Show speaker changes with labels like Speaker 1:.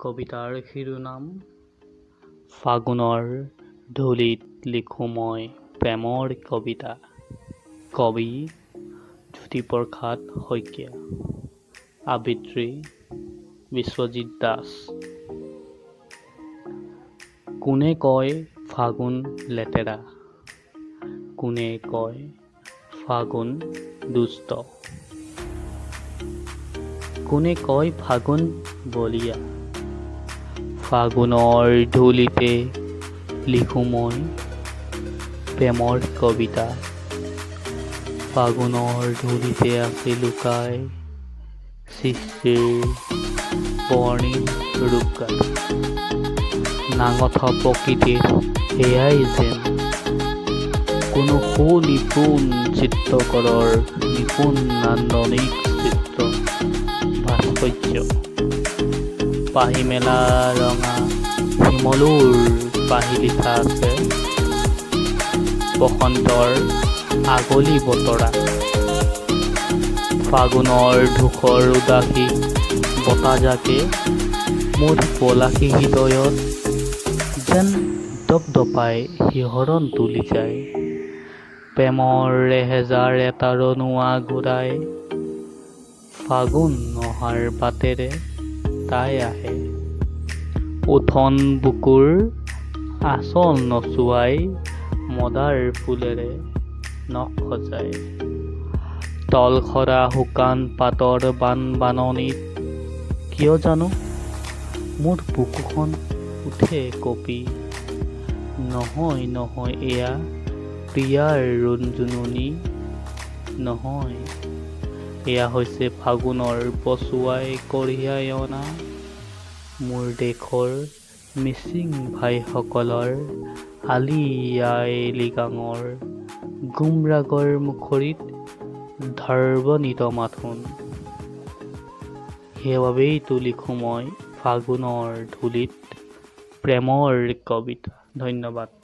Speaker 1: কবিতাৰ শিৰোনাম ফাগুনৰ ধূলিত লিখোঁ মই প্ৰেমৰ কবিতা। কবি জ্যোতিপ্ৰসাদ শইকীয়া। আবৃত্তি বিশ্বজিৎ দাস। কোনে কয় ফাগুন লেতেৰা, কোনে কয় ফাগুন দুষ্ট, কোনে কয় ফাগুন বলিয়া। ফাগুনৰ ধূলিতে লিখোঁ মই প্ৰেমৰ কবিতা। ফাগুনৰ ধূলিতে আছে লুকাই সৃষ্টিৰ বৰ্ণিল ৰূপগাথা। নাঙঠা প্ৰকৃতিৰ এয়াই যেন কোনো সুনিপুণ চিত্ৰকৰৰ নিপুণ নান্দনিক চিত্ৰ ভাস্কৰ্য। পাহি মেলা ৰঙা শিমলুৰ পাহি লিখা আছে বসন্তৰ আগলি বতৰা। ফাগুনৰ ধূসৰ উদাসী বতাহজাকে মোৰ পলাশী হৃদয়ত যেন দপদপাই শিহৰণ তুলি যায়। প্ৰেমৰ এহেজাৰ এটা ৰণুৱা ঘূৰাই ফাগুন অহাৰ বাটেৰে তাই আহে। উঠন বুকুৰ আঁচল নচুৱাই মদাৰ ফুলেৰে নখ সজায়। তলসৰা শুকান পাতৰ বাননিত কিয় জানো মোৰ বুকুখন উঠে কঁপি। নহয় নহয় এয়া প্ৰিয়াৰ ৰুণজুণনি নহয়, এয়া হৈছে ফাগুনৰ পছুৱাই কঢ়িয়াই অনা মোৰ দেশৰ মিচিং ভাইসকলৰ আলি আই লৃগাঙৰ গুমৰাগৰ মুখৰিত ধাৰ্বনিত মাথোন। সেইবাবেইতো লিখোঁ মই ফাগুনৰ ধূলিত প্ৰেমৰ কবিতা। ধন্যবাদ।